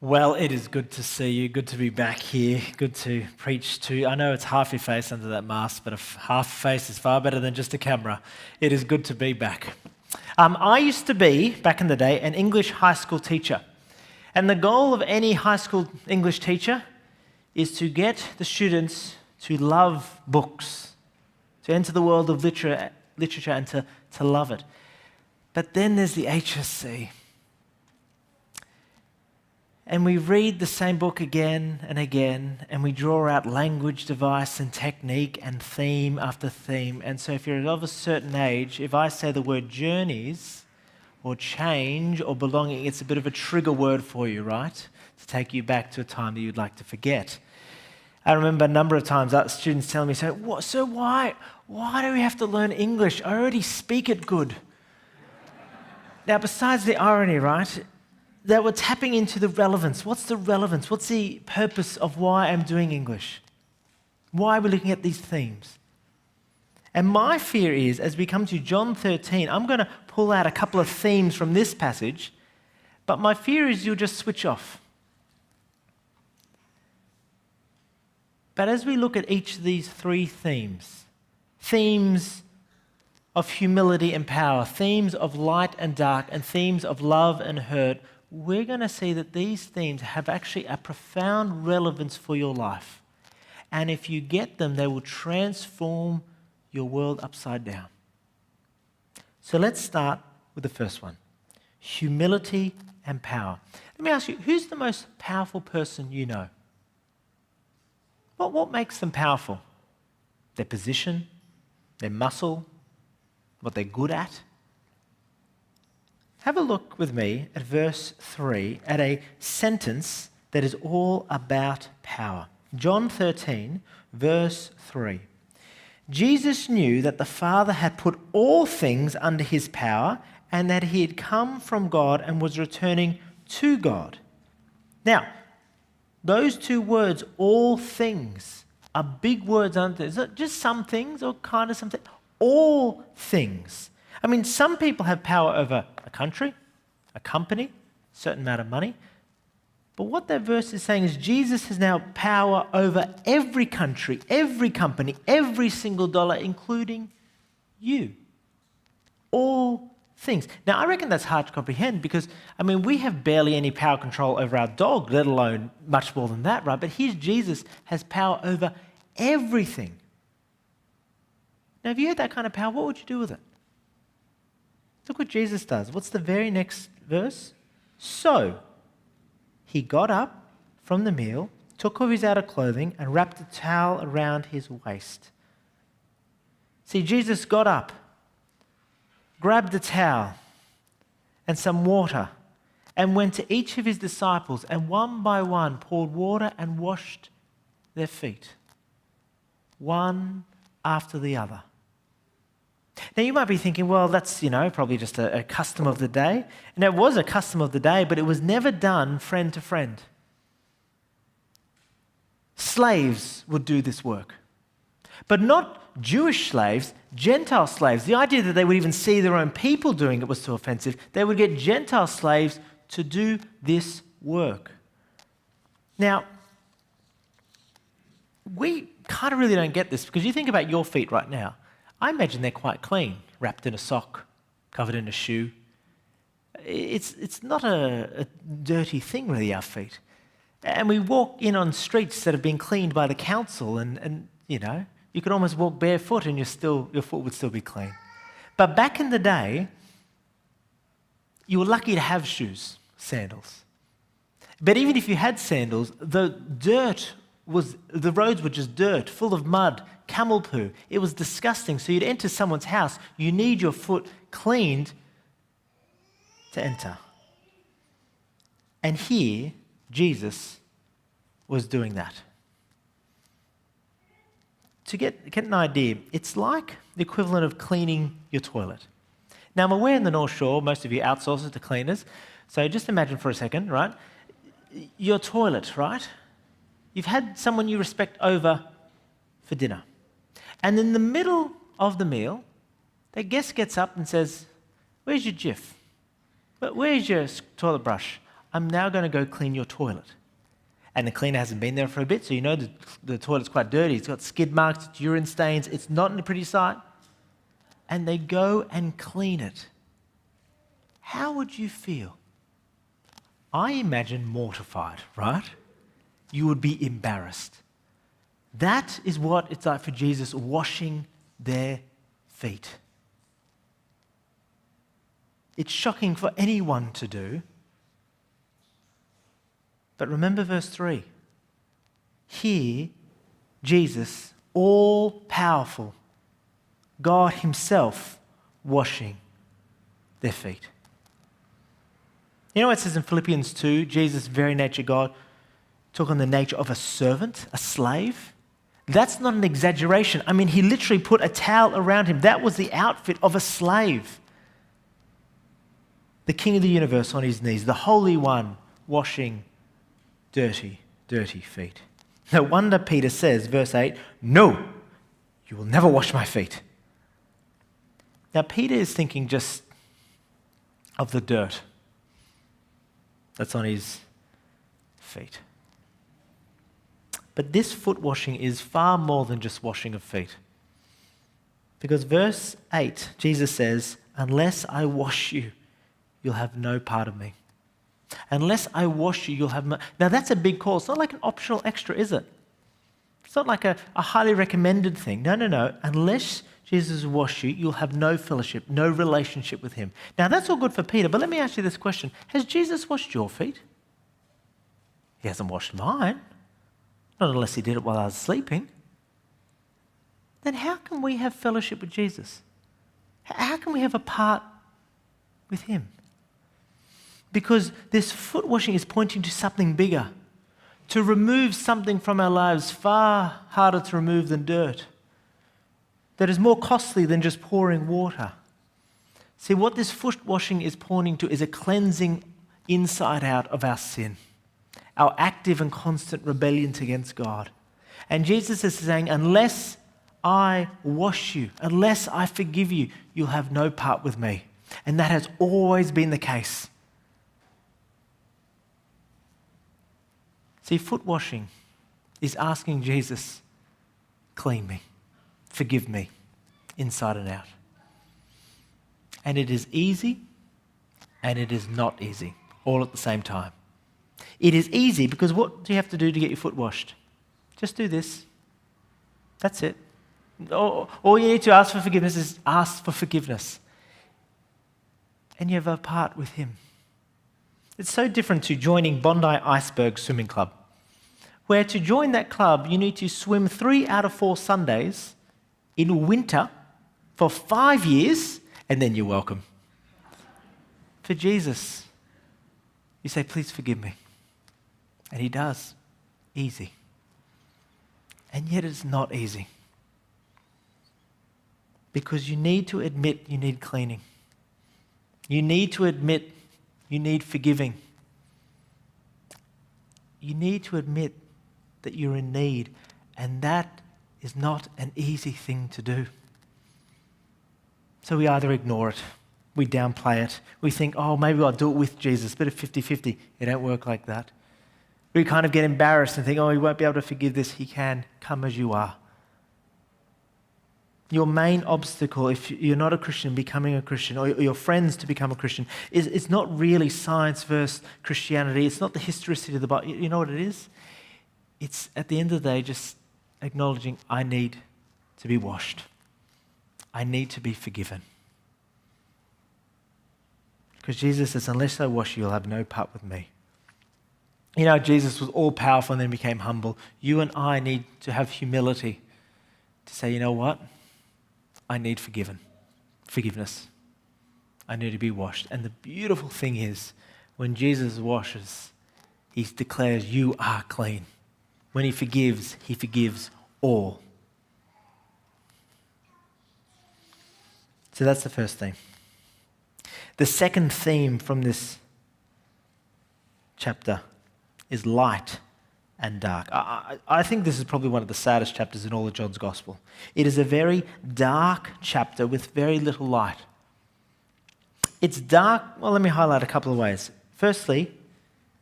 Well, it is good to see you, good to be back here, good to preach to. I know it's half your face under that mask, but half face is far better than just a camera. It is good to be back. I used to be, back in the day, an English high school teacher. And the goal of any high school English teacher is to get the students to love books, to enter the world of literature and to love it. But then there's the HSC. And we read the same book again and again, and we draw out language, device, and technique, and theme after theme. And so if you're of a certain age, if I say the word journeys, or change, or belonging, it's a bit of a trigger word for you, right? To take you back to a time that you'd like to forget. I remember a number of times students telling me, so why do we have to learn English? I already speak it good. Now, besides the irony, right? That we're tapping into the relevance. What's the relevance? What's the purpose of why I'm doing English? Why are we looking at these themes? And my fear is, as we come to John 13, I'm going to pull out a couple of themes from this passage, but my fear is you'll just switch off. But as we look at each of these three themes of humility and power, themes of light and dark, and themes of love and hurt, we're going to see that these themes have actually a profound relevance for your life. And if you get them, they will transform your world upside down. So let's start with the first one, humility and power. Let me ask you, who's the most powerful person you know? What makes them powerful? Their position, their muscle, what they're good at? Have a look with me at verse 3, at a sentence that is all about power. John 13, verse 3. Jesus knew that the Father had put all things under his power and that he had come from God and was returning to God. Now, those two words, all things, are big words, aren't they? It's not just some things or kind of something. All things. I mean, some people have power over a country, a company, a certain amount of money. But what that verse is saying is Jesus has now power over every country, every company, every single dollar, including you. All things. Now, I reckon that's hard to comprehend because, we have barely any power control over our dog, let alone much more than that, right? But here Jesus has power over everything. Now, if you had that kind of power, what would you do with it? Look what Jesus does. What's the very next verse? So, he got up from the meal, took off his outer clothing, and wrapped a towel around his waist. See, Jesus got up, grabbed a towel and some water, and went to each of his disciples, and one by one poured water and washed their feet, one after the other. Now, you might be thinking, well, that's, probably just a custom of the day. And it was a custom of the day, but it was never done friend to friend. Slaves would do this work. But not Jewish slaves, Gentile slaves. The idea that they would even see their own people doing it was too offensive. They would get Gentile slaves to do this work. Now, we kind of really don't get this because you think about your feet right now. I imagine they're quite clean, wrapped in a sock, covered in a shoe. It's not a dirty thing, really, our feet. And we walk in on streets that have been cleaned by the council, and you could almost walk barefoot and your foot would still be clean. But back in the day, you were lucky to have shoes, sandals. But even if you had sandals, the roads were just dirt, full of mud, camel poo. It was disgusting. So you'd enter someone's house, you need your foot cleaned to enter. And here, Jesus was doing that. To get an idea, it's like the equivalent of cleaning your toilet. Now, I'm aware in the North Shore, most of you outsource it to cleaners. So just imagine for a second, right? Your toilet, right? You've had someone you respect over for dinner. And in the middle of the meal, the guest gets up and says, "Where's your Jif? Where's your toilet brush? I'm now going to go clean your toilet. And the cleaner hasn't been there for a bit, so you know the toilet's quite dirty. It's got skid marks, it's urine stains, it's not in a pretty sight. And they go and clean it. How would you feel? I imagine mortified, right? You would be embarrassed. That is what it's like for Jesus washing their feet. It's shocking for anyone to do. But remember verse 3. Here, Jesus, all-powerful, God himself washing their feet. You know what it says in Philippians 2, Jesus, very nature God, took on the nature of a servant, a slave? That's not an exaggeration. I mean, he literally put a towel around him. That was the outfit of a slave. The King of the universe on his knees, the Holy One washing dirty, dirty feet. No wonder Peter says, verse 8, no, you will never wash my feet. Now, Peter is thinking just of the dirt that's on his feet. But this foot washing is far more than just washing of feet. Because verse 8, Jesus says, unless I wash you, you'll have no part of me. Unless I wash you, you'll have no... Now that's a big call. It's not like an optional extra, is it? It's not like a highly recommended thing. No. Unless Jesus wash you, you'll have no fellowship, no relationship with him. Now that's all good for Peter, but let me ask you this question. Has Jesus washed your feet? He hasn't washed mine. Not unless he did it while I was sleeping. Then how can we have fellowship with Jesus? How can we have a part with him? Because this foot washing is pointing to something bigger. To remove something from our lives far harder to remove than dirt. That is more costly than just pouring water. See, what this foot washing is pointing to is a cleansing inside out of our sin. Our active and constant rebellion against God. And Jesus is saying, unless I wash you, unless I forgive you, you'll have no part with me. And that has always been the case. See, foot washing is asking Jesus, clean me, forgive me, inside and out. And it is easy and it is not easy, all at the same time. It is easy because what do you have to do to get your foot washed? Just do this. That's it. All you need to ask for forgiveness is ask for forgiveness. And you have a part with him. It's so different to joining Bondi Iceberg Swimming Club, where to join that club, you need to swim 3 out of 4 Sundays in winter for 5 years, and then you're welcome. For Jesus, you say, please forgive me. And he does. Easy. And yet it's not easy. Because you need to admit you need cleaning. You need to admit you need forgiving. You need to admit that you're in need, and that is not an easy thing to do. So we either ignore it, we downplay it, we think, oh, maybe I'll do it with Jesus, bit of 50-50. It don't work like that. We kind of get embarrassed and think, oh, he won't be able to forgive this. He can. Come as you are. Your main obstacle, if you're not a Christian, becoming a Christian, or your friends to become a Christian, it's not really science versus Christianity. It's not the historicity of the Bible. You know what it is? It's, at the end of the day, just acknowledging, I need to be washed. I need to be forgiven. Because Jesus says, unless I wash you, you'll have no part with me. You know, Jesus was all powerful and then became humble. You and I need to have humility to say, you know what? I need forgiveness. I need to be washed. And the beautiful thing is, when Jesus washes, he declares you are clean. When he forgives all. So that's the first thing. The second theme from this chapter is light and dark. I think this is probably one of the saddest chapters in all of John's Gospel. It is a very dark chapter with very little light. It's dark, well, let me highlight a couple of ways. Firstly,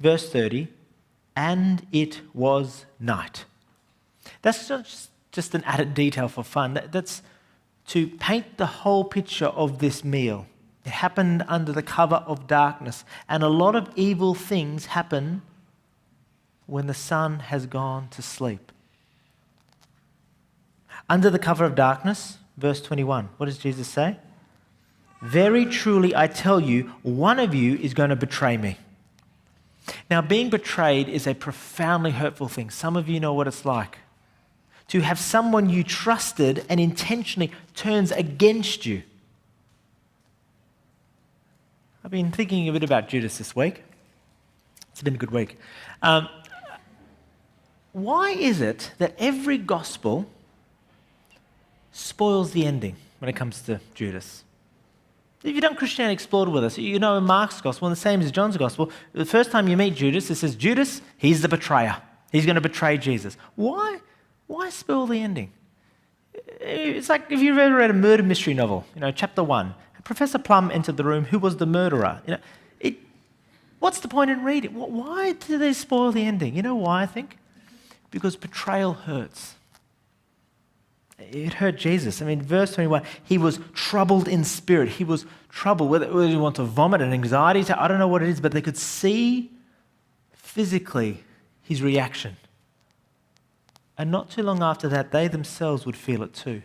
Verse 30, and it was night. That's not just an added detail for fun. That's to paint the whole picture of this meal. It happened under the cover of darkness, and a lot of evil things happen when the sun has gone to sleep. Under the cover of darkness, verse 21, what does Jesus say? Very truly I tell you, one of you is going to betray me. Now, being betrayed is a profoundly hurtful thing. Some of you know what it's like. To have someone you trusted and intentionally turns against you. I've been thinking a bit about Judas this week. It's been a good week. Why is it that every gospel spoils the ending when it comes to Judas? If you've done Christianity Explored with us, you know in Mark's gospel, and the same as John's gospel, the first time you meet Judas, it says, Judas, he's the betrayer. He's going to betray Jesus. Why spoil the ending? It's like if you've ever read a murder mystery novel, chapter 1. Professor Plum entered the room. Who was the murderer? What's the point in reading? Why do they spoil the ending? You know why, I think? Because betrayal hurts. It hurt Jesus. Verse 21, he was troubled in spirit. He was troubled, whether you want to vomit and anxiety, I don't know what it is, but they could see physically his reaction. And not too long after that, they themselves would feel it too.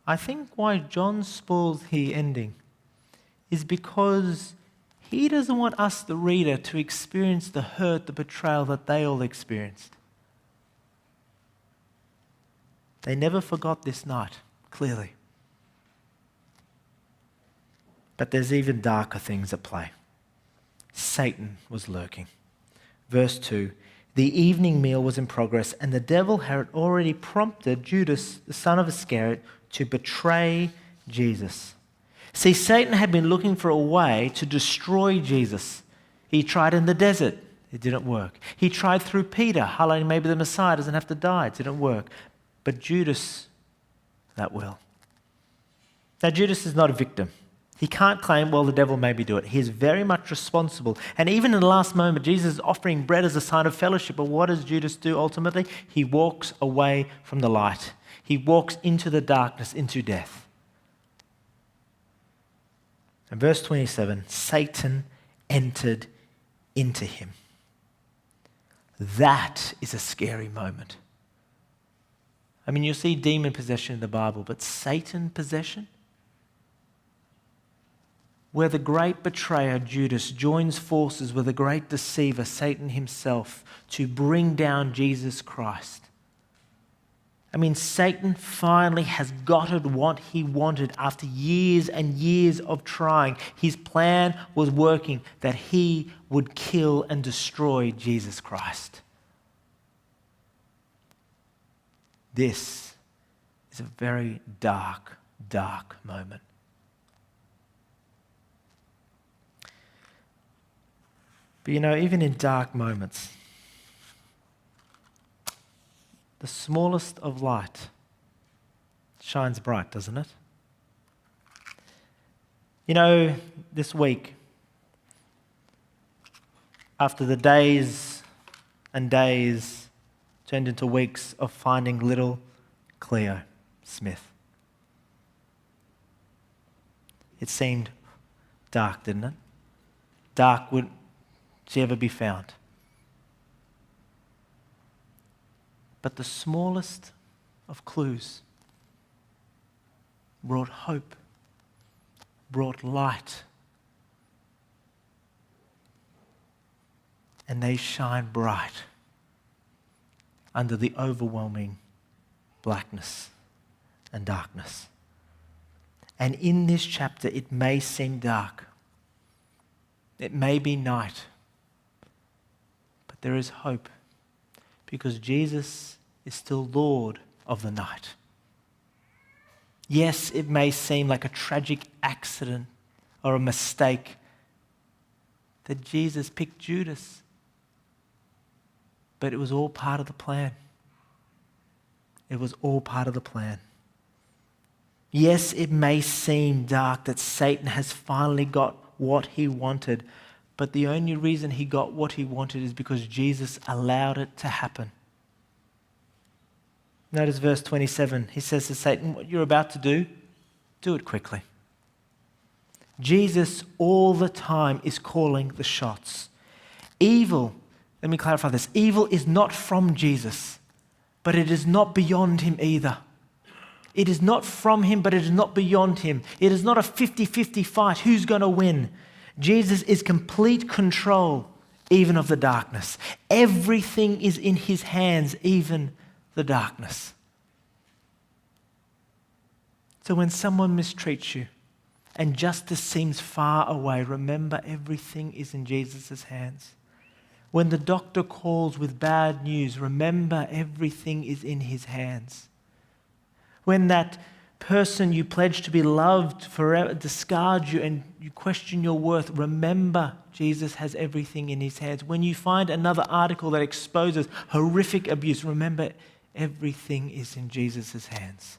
I think why John spoils the ending is because he doesn't want us, the reader, to experience the hurt, the betrayal that they all experienced. They never forgot this night, clearly. But there's even darker things at play. Satan was lurking. Verse 2, the evening meal was in progress, and the devil had already prompted Judas, the son of Iscariot, to betray Jesus. See, Satan had been looking for a way to destroy Jesus. He tried in the desert. It didn't work. He tried through Peter, highlighting maybe the Messiah doesn't have to die. It didn't work. But Judas, that will. Now, Judas is not a victim. He can't claim, well, the devil made me do it. He is very much responsible. And even in the last moment, Jesus is offering bread as a sign of fellowship. But what does Judas do ultimately? He walks away from the light. He walks into the darkness, into death. And verse 27, Satan entered into him. That is a scary moment. You'll see demon possession in the Bible, but Satan possession? Where the great betrayer Judas joins forces with the great deceiver Satan himself to bring down Jesus Christ. Satan finally has gotten what he wanted after years and years of trying. His plan was working, that he would kill and destroy Jesus Christ. This is a very dark, dark moment. But even in dark moments, the smallest of light shines bright, doesn't it? This week, after the days and days turned into weeks of finding little Cleo Smith, it seemed dark, didn't it? Dark, would she ever be found? But the smallest of clues brought hope, brought light. And they shine bright under the overwhelming blackness and darkness. And in this chapter, it may seem dark. It may be night. But there is hope. Because Jesus is still Lord of the night. Yes, it may seem like a tragic accident or a mistake that Jesus picked Judas, but it was all part of the plan. It was all part of the plan. Yes, it may seem dark that Satan has finally got what he wanted, But the only reason he got what he wanted is because Jesus allowed it to happen. Notice verse 27. He says to Satan, what you're about to do it quickly. Jesus all the time is calling the shots. Evil, let me clarify this, evil is not from Jesus, but it is not beyond him either. It is not from him, but it is not beyond him. It is not a 50-50 fight. Who's going to win? Jesus is complete control, even of the darkness. Everything is in his hands, even the darkness. So when someone mistreats you and justice seems far away, remember everything is in Jesus' hands. When the doctor calls with bad news, remember everything is in his hands. When that person you pledged to be loved forever discards you and you question your worth, remember Jesus has everything in his hands. When you find another article that exposes horrific abuse, remember everything is in Jesus' hands.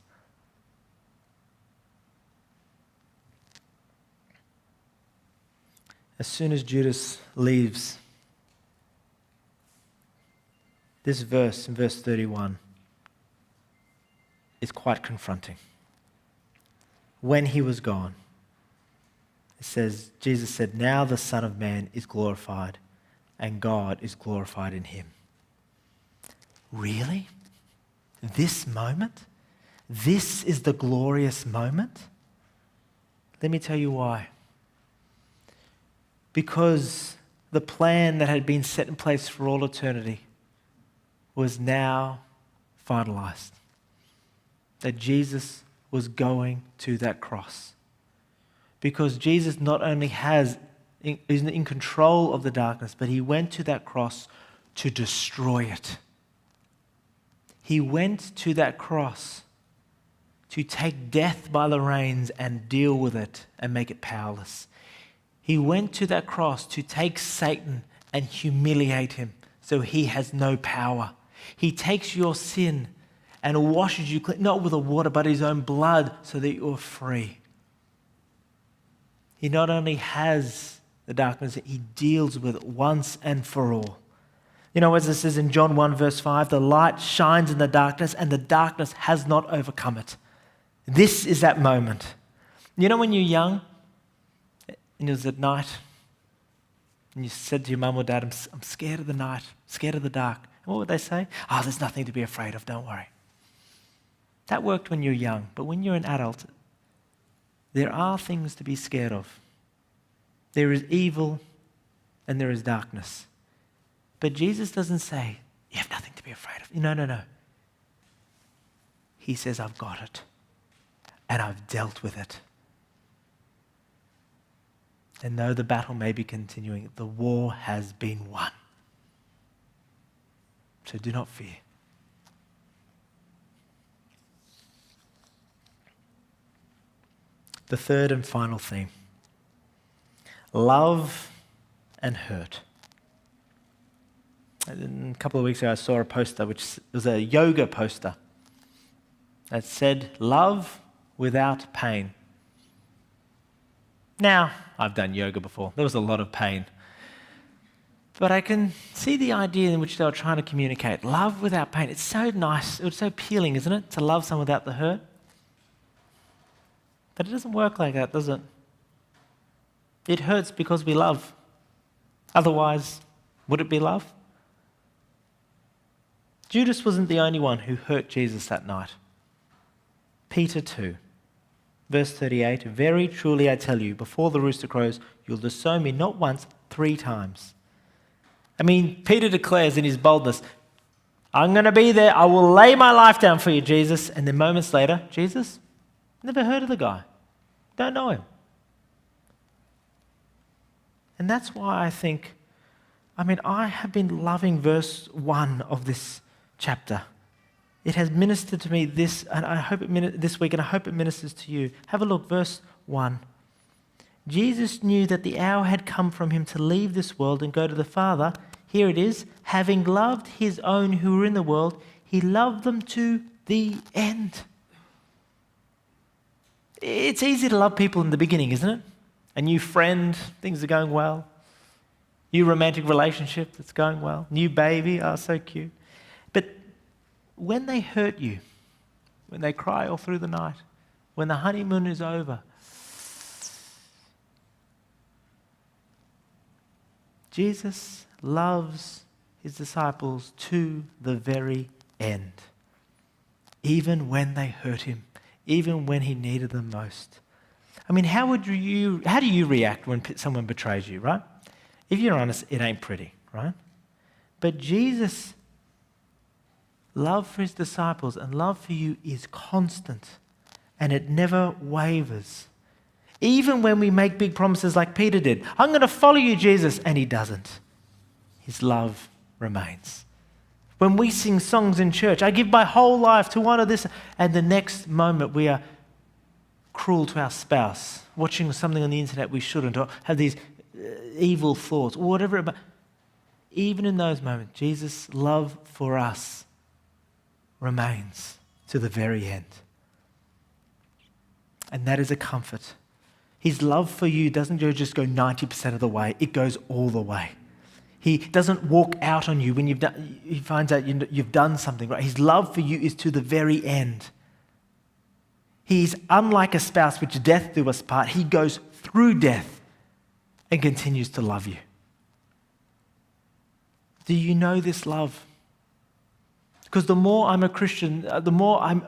As soon as Judas leaves, this verse, in verse 31, is quite confronting. When he was gone, it says, Jesus said, now the Son of Man is glorified and God is glorified in him. Really? This moment? This is the glorious moment? Let me tell you why. Because the plan that had been set in place for all eternity was now finalized. That Jesus was going to that cross. Because Jesus not only is in control of the darkness, but he went to that cross to destroy it. He went to that cross to take death by the reins and deal with it and make it powerless. He went to that cross to take Satan and humiliate him so he has no power. He takes your sin and washes you clean, not with the water, but his own blood, so that you're free. He not only has the darkness, he deals with it once and for all. You know, as it says in John 1 verse 5, the light shines in the darkness and the darkness has not overcome it. This is that moment. You know when you're young and it was at night and you said to your mum or dad, I'm scared of the night, scared of the dark. And what would they say? Oh, there's nothing to be afraid of, don't worry. That worked when you're young, but when you're an adult, there are things to be scared of. There is evil and there is darkness. But Jesus doesn't say, you have nothing to be afraid of. No. He says, I've got it. And I've dealt with it. And though the battle may be continuing, the war has been won. So do not fear. The third and final theme. Love and hurt. A couple of weeks ago I saw a poster which was a yoga poster that said, love without pain. Now, I've done yoga before. There was a lot of pain. But I can see the idea in which they were trying to communicate. Love without pain. It's so nice. It's so appealing, isn't it? To love someone without the hurt. But it doesn't work like that, does it? It hurts because we love. Otherwise, would it be love? Judas wasn't the only one who hurt Jesus that night. Peter too. Verse 38, very truly I tell you, before the rooster crows, you'll disown me not once, 3 times. I mean, Peter declares in his boldness, I'm going to be there, I will lay my life down for you, Jesus. And then moments later, Jesus, never heard of the guy. Don't know him. And that's why I think, I have been loving verse 1 of this chapter. It has ministered to me this week, and I hope it ministers to you. Have a look, verse 1. Jesus knew that the hour had come from him to leave this world and go to the Father. Here it is, having loved his own who were in the world, he loved them to the end. It's easy to love people in the beginning, isn't it? A new friend, things are going well. New romantic relationship that's going well. New baby, oh, so cute. But when they hurt you, when they cry all through the night, when the honeymoon is over, Jesus loves his disciples to the very end. Even when they hurt him, even when he needed them most. I mean, how do you react when someone betrays you, right? If you're honest, it ain't pretty, right? But Jesus' love for his disciples and love for you is constant, and it never wavers. Even when we make big promises like Peter did, I'm going to follow you, Jesus, and he doesn't. His love remains. When we sing songs in church, I give my whole life to honor this, and the next moment we are cruel to our spouse, watching something on the internet we shouldn't, or have these evil thoughts, or whatever. But even in those moments, Jesus' love for us remains to the very end. And that is a comfort. His love for you doesn't just go 90% of the way, it goes all the way. He doesn't walk out on you when he finds out you've done something right. His love for you is to the very end. He's unlike a spouse which death do us part. He goes through death and continues to love you. Do you know this love? Because the more I'm a Christian, the more I'm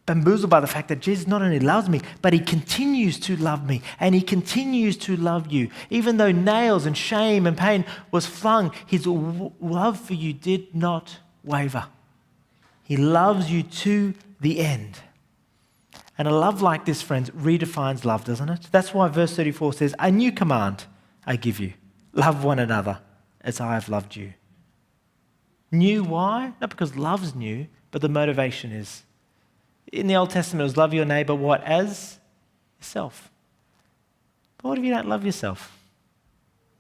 bamboozled by the fact that Jesus not only loves me, but he continues to love me, and he continues to love you. Even though nails and shame and pain was flung, his love for you did not waver. He loves you to the end. And a love like this, friends, redefines love, doesn't it? That's why verse 34 says, "A new command I give you, love one another as I have loved you." New, why? Not because love's new, but the motivation is. In the Old Testament, it was love your neighbor, what? As yourself. But what if you don't love yourself?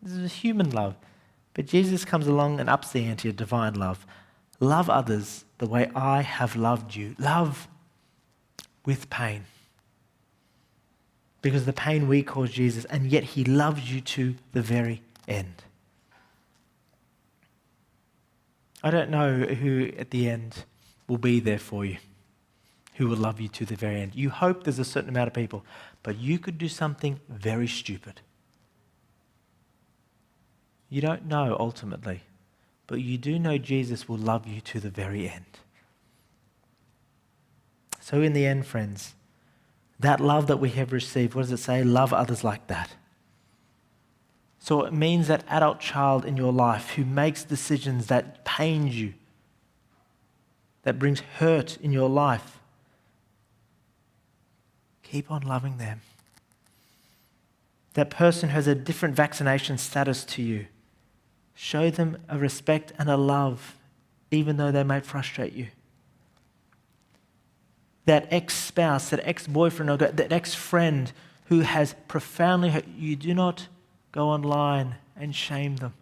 This is a human love. But Jesus comes along and ups the ante of divine love. Love others the way I have loved you. Love with pain. Because the pain we cause Jesus, and yet he loves you to the very end. I don't know who at the end will be there for you, who will love you to the very end. You hope there's a certain amount of people, but you could do something very stupid. You don't know ultimately, but you do know Jesus will love you to the very end. So in the end, friends, that love that we have received, what does it say? Love others like that. So it means that adult child in your life who makes decisions that pains you, that brings hurt in your life, keep on loving them. That person who has a different vaccination status to you, show them a respect and a love, even though they may frustrate you. That ex-spouse, that ex-boyfriend, or that ex-friend who has profoundly hurt you, do not go online and shame them,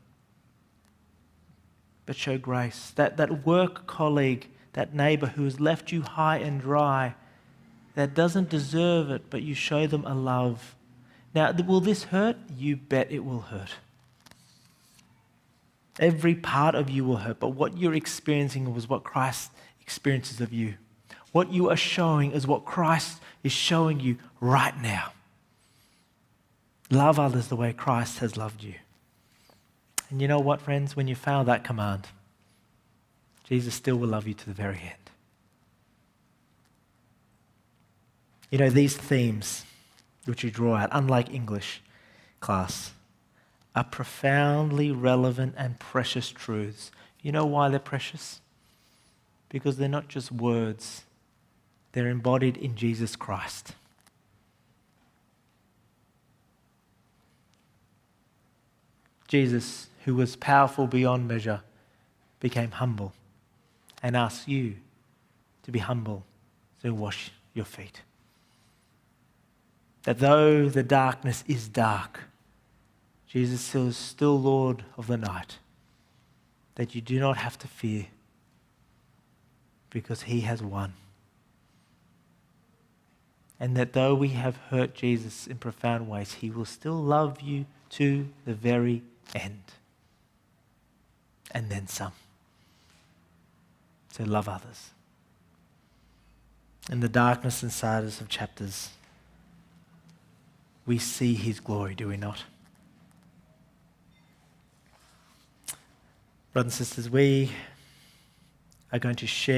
but show grace. That work colleague, that neighbor who has left you high and dry, that doesn't deserve it, but you show them a love. Now, will this hurt? You bet it will hurt. Every part of you will hurt, but what you're experiencing was what Christ experiences of you. What you are showing is what Christ is showing you right now. Love others the way Christ has loved you. And you know what, friends? When you fail that command, Jesus still will love you to the very end. You know, these themes which we draw out, unlike English class, are profoundly relevant and precious truths. You know why they're precious? Because they're not just words. They're embodied in Jesus Christ. Jesus, who was powerful beyond measure, became humble and asked you to be humble, so wash your feet. That though the darkness is dark, Jesus is still Lord of the night. That you do not have to fear, because he has won. And that though we have hurt Jesus in profound ways, he will still love you to the very end. And then some. So love others. In the darkness and sadness of chapters, we see his glory, do we not? Brothers and sisters, we are going to share